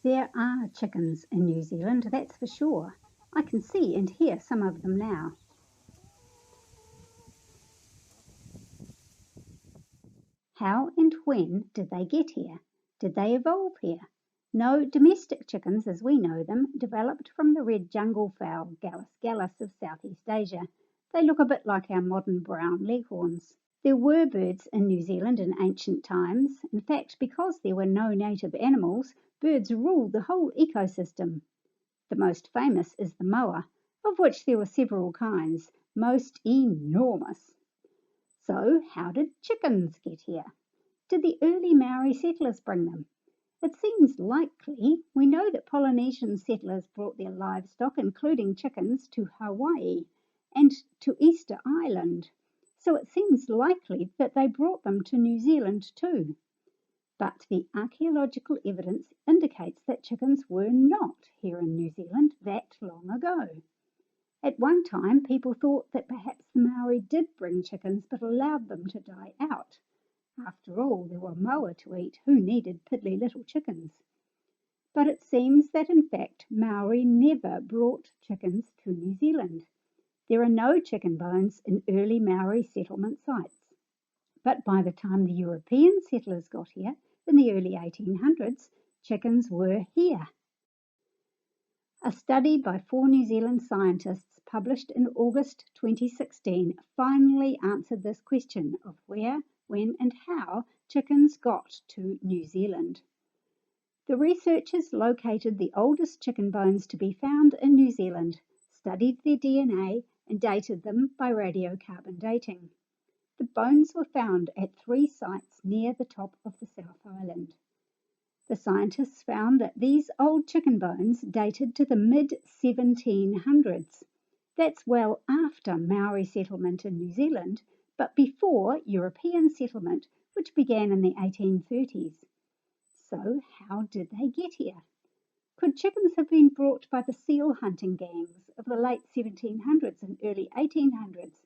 There are chickens in New Zealand, that's for sure. I can see and hear some of them now. How and when did they get here? Did they evolve here? No, domestic chickens as we know them developed from the red jungle fowl, Gallus of Southeast Asia. They look a bit like our modern brown leghorns. There were birds in New Zealand in ancient times. In fact, because there were no native animals, birds ruled the whole ecosystem. The most famous is the moa, of which there were several kinds, most enormous. So, how did chickens get here? Did the early Maori settlers bring them? It seems likely. We know that Polynesian settlers brought their livestock, including chickens, to Hawaii and to Easter Island. So it seems likely that they brought them to New Zealand too. But the archaeological evidence indicates that chickens were not here in New Zealand that long ago. At one time, people thought that perhaps the Maori did bring chickens but allowed them to die out. After all, there were moa to eat. Who needed piddly little chickens? But it seems that in fact Maori never brought chickens to New Zealand. There are no chicken bones in early Maori settlement sites. But by the time the European settlers got here, in the early 1800s, chickens were here. A study by 4 New Zealand scientists published in August 2016 finally answered this question of where, when and how chickens got to New Zealand. The researchers located the oldest chicken bones to be found in New Zealand, studied their DNA and dated them by radiocarbon dating. The bones were found at 3 sites near the top of the South Island. The scientists found that these old chicken bones dated to the mid-1700s. That's well after Maori settlement in New Zealand, but before European settlement, which began in the 1830s. So how did they get here? Could chickens have been brought by the seal hunting gangs of the late 1700s and early 1800s?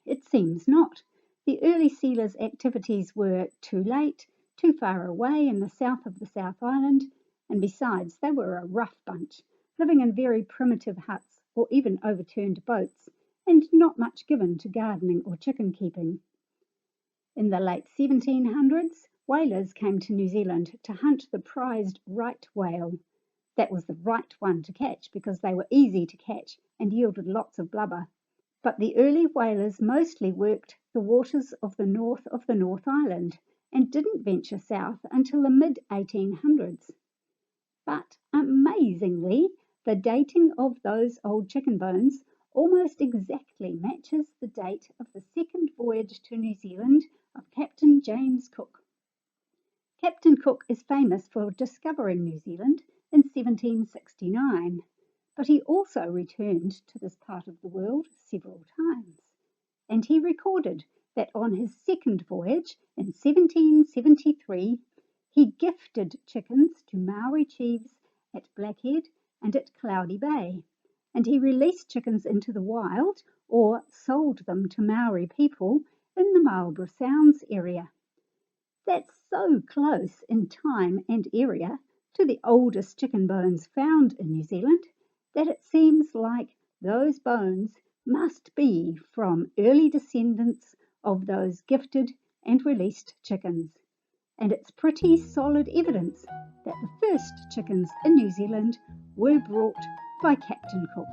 It seems not. The early sealers' activities were too late, too far away in the south of the South Island, and besides, they were a rough bunch, living in very primitive huts or even overturned boats, and not much given to gardening or chicken keeping. In the late 1700s, whalers came to New Zealand to hunt the prized right whale. That was the right one to catch because they were easy to catch and yielded lots of blubber. But the early whalers mostly worked the waters of the North Island and didn't venture south until the mid-1800s. But amazingly, the dating of those old chicken bones almost exactly matches the date of the second voyage to New Zealand of Captain James Cook. Captain Cook is famous for discovering New Zealand in 1769, but he also returned to this part of the world several times, and he recorded that on his second voyage in 1773, he gifted chickens to Maori chiefs at Blackhead and at Cloudy Bay, and he released chickens into the wild or sold them to Maori people in the Marlborough Sounds area. That's so close in time and area to the oldest chicken bones found in New Zealand that it seems like those bones must be from early descendants of those gifted and released chickens. And it's pretty solid evidence that the first chickens in New Zealand were brought by Captain Cook.